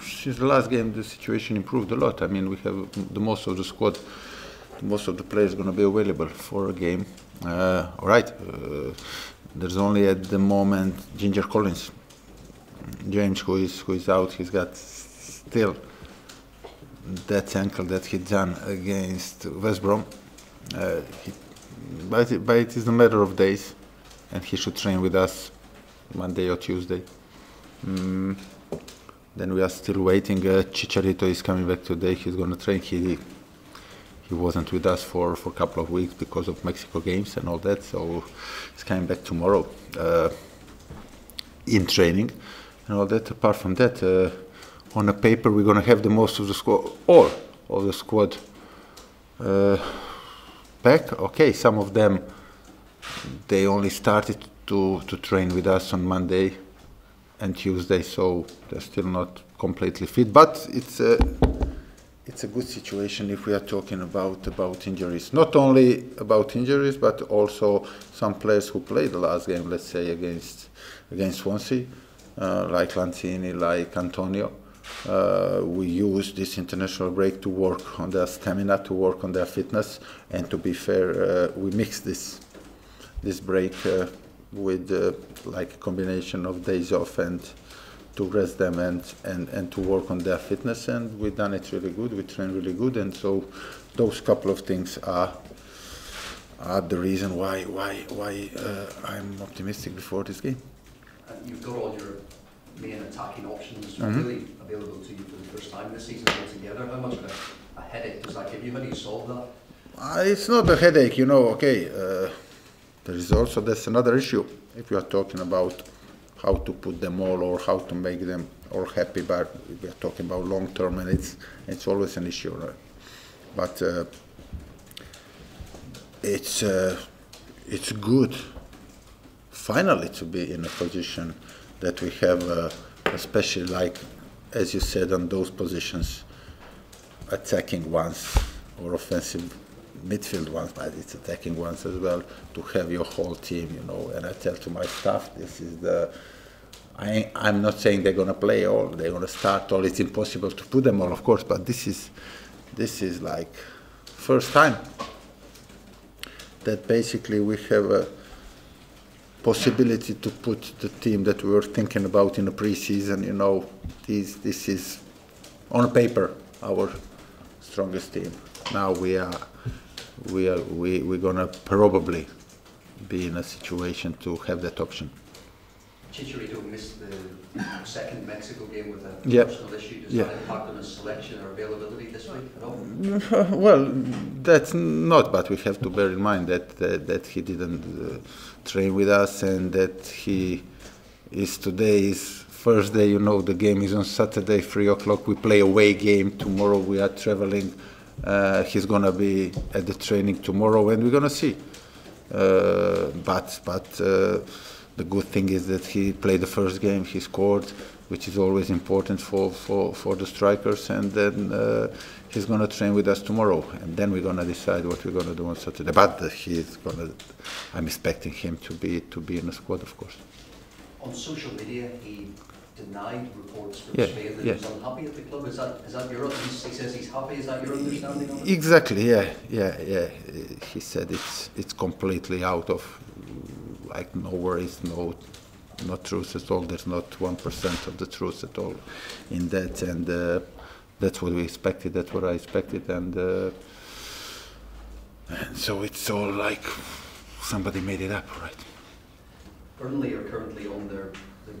since the last game, the situation improved a lot. I mean, we have the most of the squad, most of the players going to be available for a game. All right, there's only at the moment Ginger Collins, James, who is out. He's got still that ankle that he done against West Brom. But it is a matter of days, and he should train with us Monday or Tuesday. Then we are still waiting. Chicharito is coming back today. He's going to train. He wasn't with us for a couple of weeks because of Mexico games and all that. So he's coming back tomorrow in training and all that. Apart from that, on a paper, we're going to have the most of the squad, all of the squad back. Okay, some of them, they only started to train with us on Monday and Tuesday, so they're still not completely fit. But it's a good situation if we are talking about injuries. Not only about injuries, but also some players who played the last game, let's say against Swansea, like Lanzini, like Antonio. We use this international break to work on their stamina, to work on their fitness, and to be fair, we mix this break with like a combination of days off and to rest them and to work on their fitness, and we've done it really good. We train really good, and so those couple of things are the reason why I'm optimistic before this game. And you've got all your main attacking options really available to you for the first time this season altogether. How much of a headache does that give you? How do you solve that? It's not a headache, you know. Okay, there is also that's another issue. If you are talking about how to put them all or how to make them all happy, but we are talking about long term, and it's always an issue, right? But it's good finally to be in a position that we have, especially like as you said, on those positions, attacking ones or offensive midfield ones, but it's attacking ones as well, to have your whole team, you know. And I tell to my staff, this is I'm not saying they're going to play all, they're going to start all. It's impossible to put them all, of course, but this is like first time that basically we have a possibility to put the team that we were thinking about in the pre-season, you know. This is on paper our strongest team. Now we're gonna probably be in a situation to have that option. Chicharito missed the second Mexico game with a personal issue. Does that impact on his selection or availability this week at all? Well, that's not, but we have to bear in mind that he didn't train with us, and that he is today's first day. You know, the game is on Saturday, 3 o'clock. We play away game tomorrow. We are traveling. He's gonna be at the training tomorrow, and we're gonna see. But the good thing is that he played the first game. He scored, which is always important for the strikers. And then he's gonna train with us tomorrow, and then we're gonna decide what we're gonna do on Saturday. But I'm expecting him to be in the squad, of course. On social media, he denied reports from Spain that he was unhappy at the club. Is that your? He says he's happy. Is that your understanding of it? Exactly. Yeah. He said it's completely out of, like, no worries, not truth at all. There's not 1% of the truth at all in that, and that's what we expected. That's what I expected, and so it's all like somebody made it up, right? Burnley are currently on their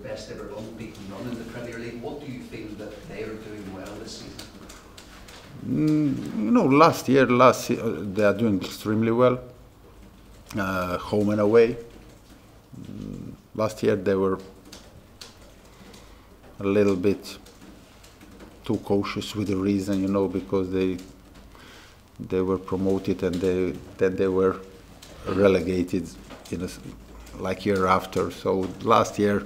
best ever unbeaten run in the Premier League. What do you feel that they are doing well this season? You know, last year they are doing extremely well, home and away. Last year they were a little bit too cautious with the reason, you know, because they were promoted and then they were relegated like year after. So last year,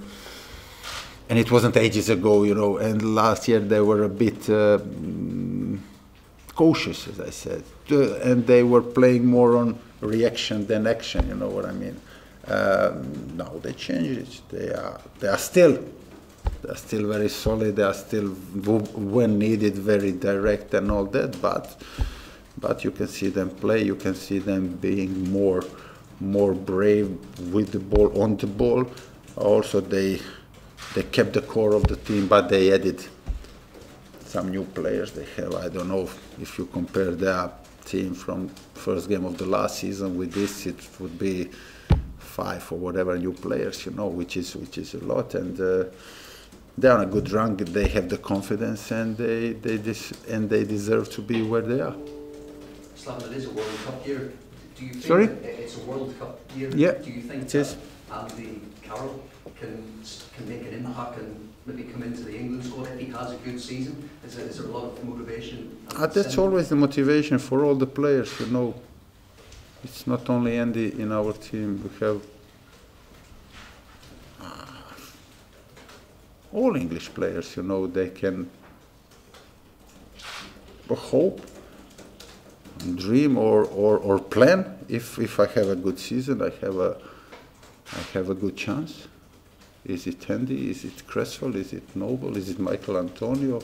and it wasn't ages ago, you know, and last year they were a bit cautious, as I said, and they were playing more on reaction than action, you know what I mean. Now they changed it. They are still they're still very solid. They are still, when needed, very direct and all that. But you can see them play. You can see them being more brave with the ball, on the ball. Also, they kept the core of the team, but they added some new players. They have, I don't know if you compare their team from first game of the last season with this, it would be 5 or whatever new players, you know, which is a lot. And they're on a good run. They have the confidence, and they deserve to be where they are. Slaven, it is a World Cup year. Do you think Sorry? It's a World Cup year? Yeah, Do you think it is. Andy Carroll can make an impact and maybe come into the England squad if he has a good season? Is there a lot of motivation? That's always the motivation for all the players, you know. It's not only Andy in our team. We have all English players, you know. They can hope, dream, or plan. If I have a good season, I have a good chance. Is it Andy? Is it Cresswell? Is it Noble? Is it Michael Antonio?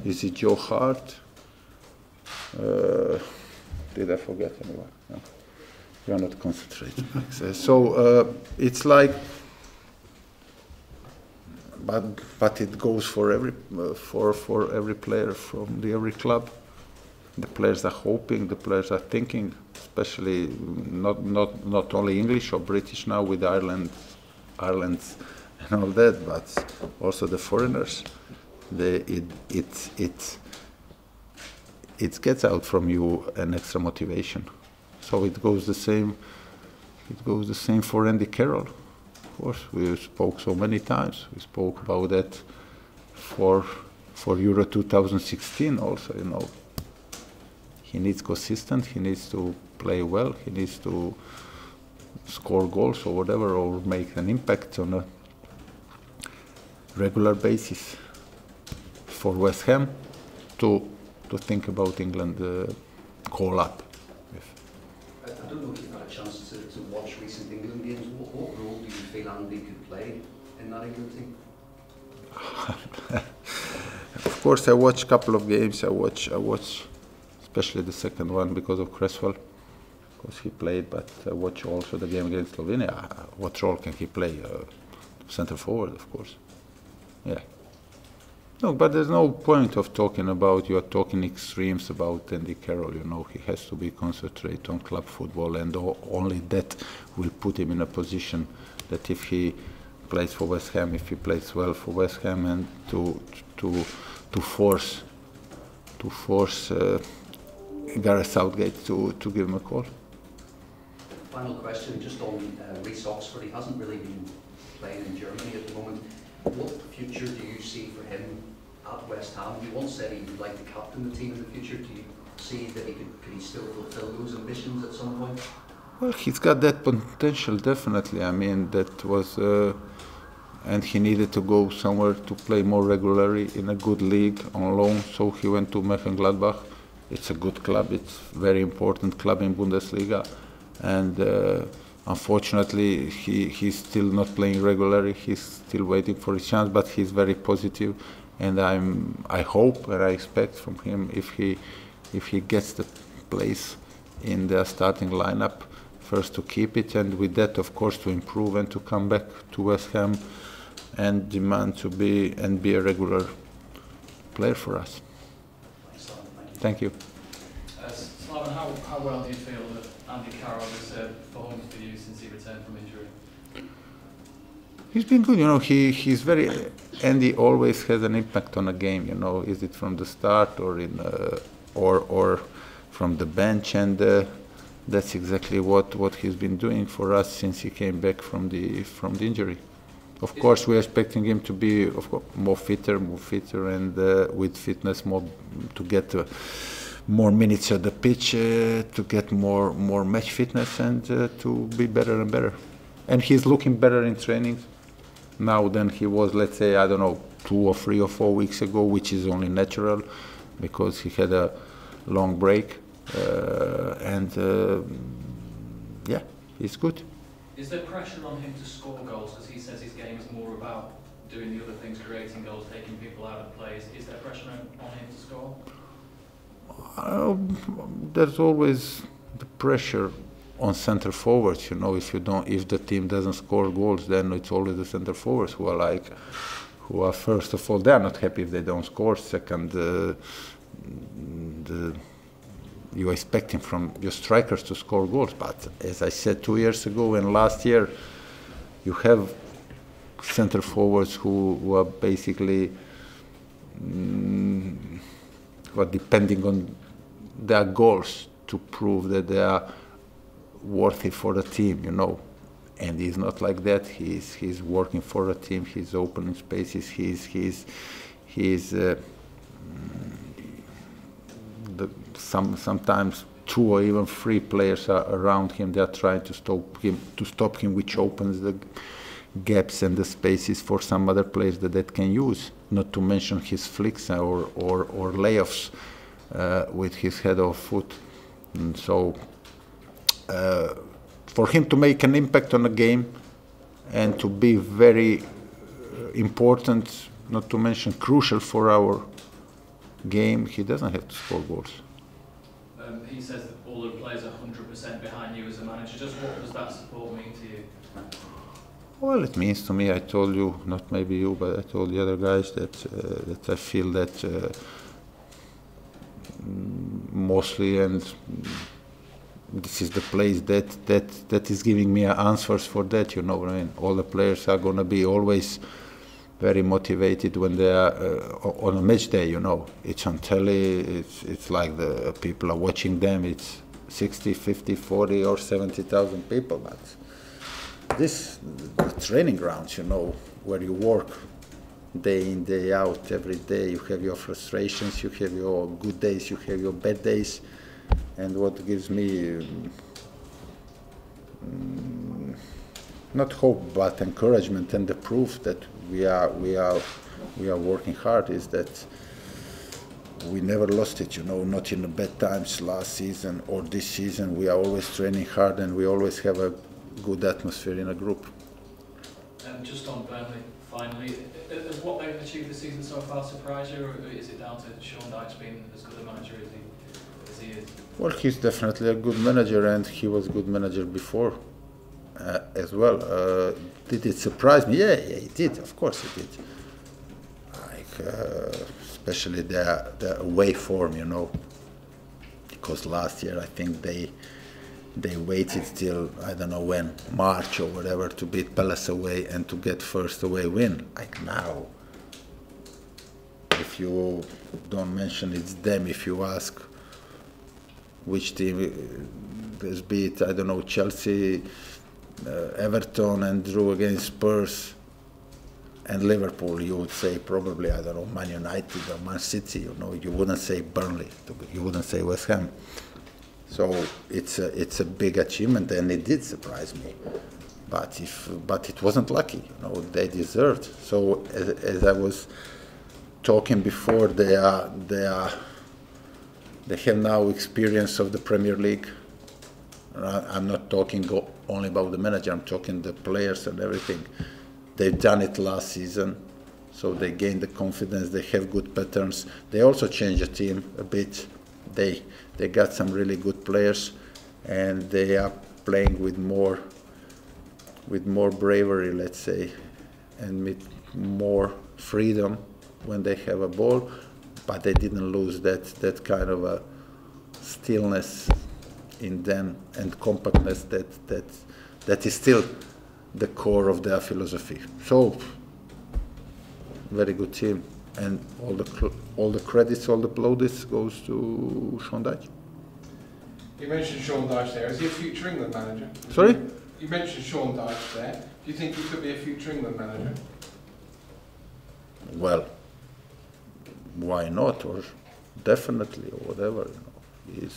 Is it Joe Hart? Did I forget anyone? No. You are not concentrating. So it's like, but it goes for every player from every club. The players are hoping. The players are thinking, especially not only English or British now with Ireland and all that, but also the foreigners. It gets out from you an extra motivation. So it goes the same. It goes the same for Andy Carroll. Of course, we spoke so many times. We spoke about that for Euro 2016 also. You know, he needs consistent. He needs to play well. He needs to score goals or whatever, or make an impact on a regular basis. For West Ham to think about England call up. I don't know if you've had a chance to watch recent England games. What role do you feel Andy could play in that England team? Of course, I watch a couple of games. I watch especially the second one because of Cresswell, because he played. But I watch also the game against Slovenia. What role can he play? Centre forward, of course. Yeah. No, but there's no point of talking about, you are talking extremes about Andy Carroll, you know. He has to be concentrated on club football, and only that will put him in a position that if he plays for West Ham, if he plays well for West Ham, and to force Gareth Southgate to give him a call. Final question, just on Reece Oxford. He hasn't really been playing in Germany at the moment. What future do you see for him at West Ham? You once said he would like to captain the team in the future. Do you see that could he still fulfill those ambitions at some point? Well, he's got that potential, definitely. I mean, that was, and he needed to go somewhere to play more regularly in a good league on loan, so he went to Mönchengladbach. It's a good club. It's a very important club in Bundesliga, and unfortunately, he's still not playing regularly. He's still waiting for his chance, but he's very positive, and I hope and I expect from him, if he gets the place in the starting lineup, first to keep it, and with that, of course, to improve and to come back to West Ham and demand to be a regular player for us. Thank you. Slaven, how well do you feel that Andy Carroll has performed for you since he returned from injury? He's been good, you know. He's very. Andy always has an impact on a game, you know. Is it from the start or or from the bench? And that's exactly what he's been doing for us since he came back from the injury. Of course, we're expecting him to be more fitter, and with fitness, to get more minutes at the pitch, to get more match fitness, and to be better and better. And he's looking better in training now than he was, let's say, I don't know, 2 or 3 or 4 weeks ago, which is only natural because he had a long break. Yeah, he's good. Is there pressure on him to score goals, because he says his game is more about doing the other things, creating goals, taking people out of play. Is there pressure on him to score? There's always the pressure on center forwards. You know, if the team doesn't score goals, then it's always the center forwards who are first of all, they are not happy if they don't score. Second, you are expecting from your strikers to score goals. But as I said 2 years ago and last year, you have center forwards who are basically who are depending on their goals to prove that they are worthy for the team, you know. And he's not like that. He's working for a team. He's opening spaces. Sometimes 2 or even 3 players are around him. They are trying to stop him, which opens the gaps and the spaces for some other players that can use. Not to mention his flicks or layoffs with his head or foot. And so for him to make an impact on a game and to be very important, not to mention crucial for our game, he doesn't have to score goals. He says that all the players are 100% behind you as a manager. Just what does that support mean to you? Well, it means to me, I told you, not maybe you, but I told the other guys that I feel that mostly, and this is the place that is giving me answers for that, you know what I mean? All the players are going to be always very motivated when they are on a match day, you know. It's on telly, it's like the people are watching them, it's 60, 50, 40 or 70,000 people, but this, the training grounds, you know, where you work day in, day out, every day, you have your frustrations, you have your good days, you have your bad days, and what gives me not hope but encouragement and the proof that we are working hard is that we never lost it, you know, not in the bad times last season or this season. We are always training hard and we always have a good atmosphere in a group. Just on Burnley, finally, has what they've achieved this season so far surprised you, or is it down to Sean Dyche being as good a manager as he is? Well, he's definitely a good manager, and he was a good manager before as well. Did it surprise me? Yeah, he did. Of course he did. Like, especially their away form, you know, because last year I think they waited till, I don't know when, March or whatever, to beat Palace away and to get first away win. Like now, if you don't mention it's them, if you ask which team has beat, I don't know, Chelsea, Everton and drew against Spurs and Liverpool, you would say probably, I don't know, Man United or Man City, you know, you wouldn't say Burnley, you wouldn't say West Ham. So it's a big achievement, and it did surprise me. But it wasn't lucky, you know, they deserved. So as I was talking before, they have now experience of the Premier League. I'm not talking only about the manager, I'm talking the players and everything. They've done it last season, so they gained the confidence, they have good patterns. They also changed the team a bit. They got some really good players, and they are playing with more bravery, let's say, and with more freedom when they have a ball, but they didn't lose that kind of a stillness in them and compactness that is still the core of their philosophy. So, very good team, and all the credits, all the plaudits goes to Sean Dyche. You mentioned Sean Dyche there. Is he a future England manager? Sorry? You mentioned Sean Dyche there. Do you think he could be a future England manager? Well, why not? Or definitely, or whatever. You know,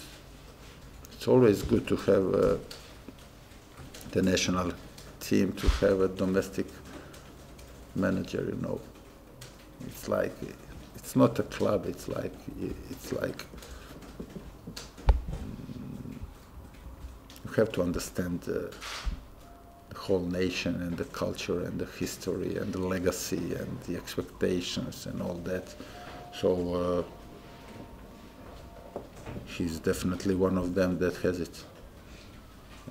it's always good to have the national team, to have a domestic manager. You know, it's like it's not a club. It's like you have to understand the whole nation and the culture and the history and the legacy and the expectations and all that. So he's definitely one of them that has it.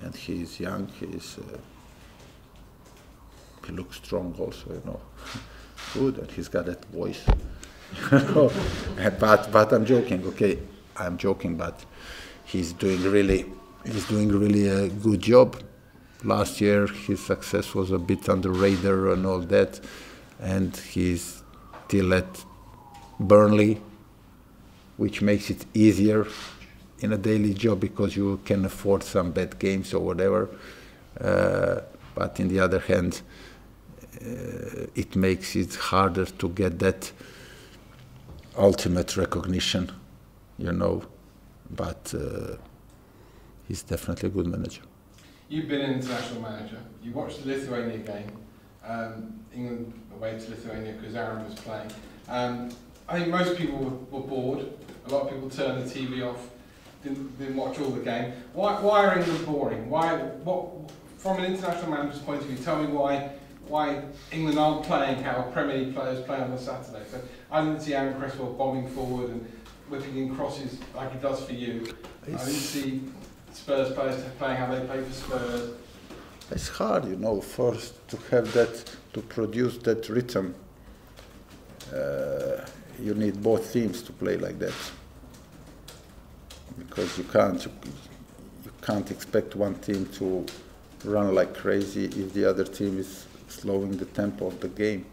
And he's young, he looks strong also, you know. Good, and he's got that voice. But I'm joking, okay, I'm joking, but he's doing really a good job. Last year his success was a bit under radar and all that, and he's still at Burnley, which makes it easier in a daily job because you can afford some bad games or whatever. But on the other hand, it makes it harder to get that ultimate recognition, you know. But he's definitely a good manager. You've been an international manager. You watched the Lithuania game, England away to Lithuania because Aaron was playing. I think most people were bored. A lot of people turned the TV off, didn't watch all the game. Why are England boring? From an international manager's point of view, tell me why England aren't playing how Premier League players play on a Saturday. So I didn't see Aaron Cresswell bombing forward and whipping in crosses like he does for you. I didn't see Spurs players playing how they play for Spurs. It's hard, you know, first to have that, to produce that rhythm. You need both teams to play like that, because you can't expect one team to run like crazy if the other team is slowing the tempo of the game.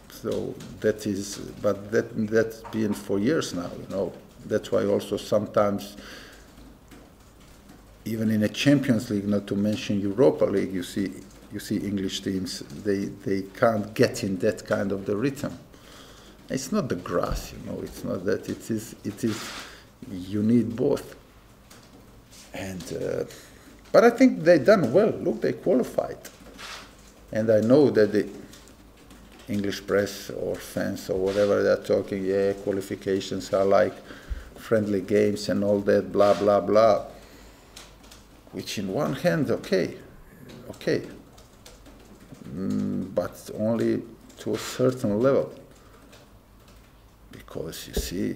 So that is, but that's been for years now, you know. That's why also sometimes, even in a Champions League, not to mention Europa League, you see English teams, they can't get in that kind of the rhythm. It's not the grass, you know, it's not that, it is you need both. And but I think they done well. Look, they qualified. And I know that the English press or fans or whatever, they're talking, yeah, qualifications are like friendly games and all that, blah, blah, blah. Which in one hand, okay. But only to a certain level. Because you see,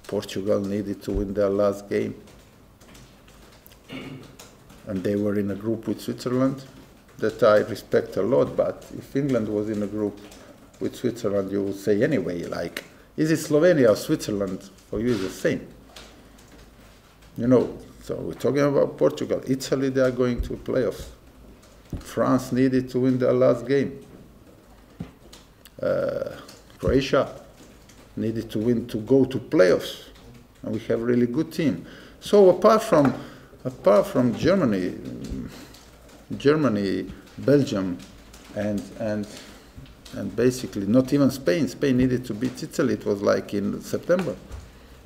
Portugal needed to win their last game. And they were in a group with Switzerland that I respect a lot, but if England was in a group with Switzerland, you would say anyway, like, is it Slovenia or Switzerland? For you, it's the same. You know, so we're talking about Portugal. Italy, they are going to playoffs. France needed to win their last game. Croatia needed to win to go to playoffs. And we have a really good team. So apart from Germany, Belgium, and basically not even Spain. Spain needed to beat Italy. It was like in September.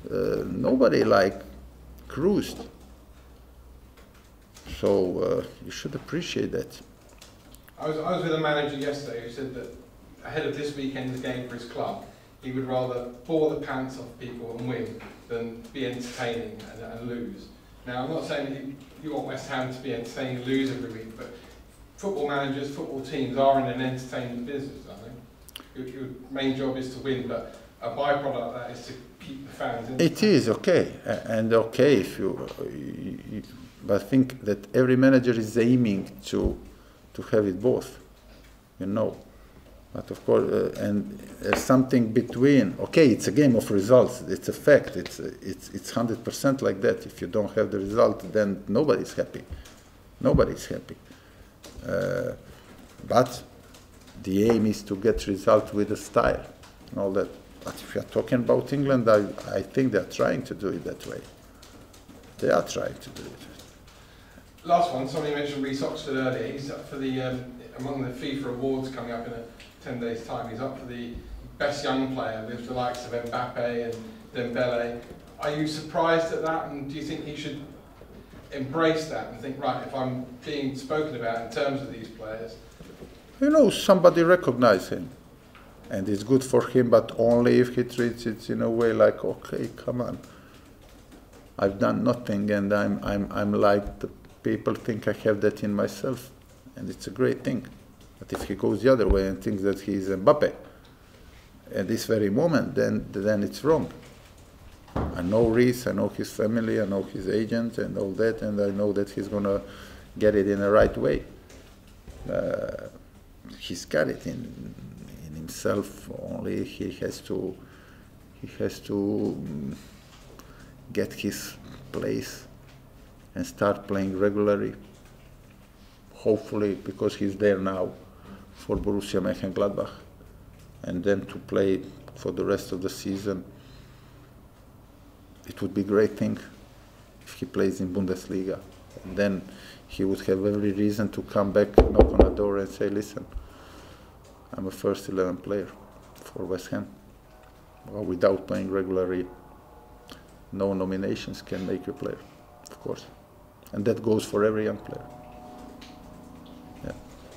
Nobody like cruised. So you should appreciate that. I was with a manager yesterday who said that ahead of this weekend's game for his club, he would rather bore the pants off people and win than be entertaining and lose. Now, I'm not saying you want West Ham to be entertaining and lose every week, but football managers, football teams are in an entertainment business, aren't they? Your main job is to win, but a byproduct of that is to keep the fans in. It is okay, and okay if but I think that every manager is aiming to have it both, you know. But of course, and there's something between. Okay, it's a game of results. It's a fact. It's 100% like that. If you don't have the result, then nobody's happy. Nobody's happy. But the aim is to get result with a style and all that. But if you're talking about England, I think they're trying to do it that way. They are trying to do it. Last one, somebody mentioned Reece Oxford earlier. He's up for the, among the FIFA awards coming up in 10 days' time, he's up for the best young player with the likes of Mbappe and Dembele. Are you surprised at that, and do you think he should embrace that and think, right, if I'm being spoken about in terms of these players? You know, somebody recognize him, and it's good for him, but only if he treats it in a way like, okay, come on. I've done nothing, and I'm like the people think I have that in myself, and it's a great thing. But if he goes the other way and thinks that he's Mbappe at this very moment, then it's wrong. I know Reece, I know his family, I know his agent and all that, and I know that he's going to get it in the right way. He's got it in himself, only he has to get his place and start playing regularly. Hopefully, because he's there now for Borussia Mönchengladbach, and then to play for the rest of the season. It would be a great thing if he plays in Bundesliga, and then he would have every reason to come back, knock on the door and say, listen, I'm a first 11 player for West Ham. Well, without playing regularly, no nominations can make you a player, of course. And that goes for every young player.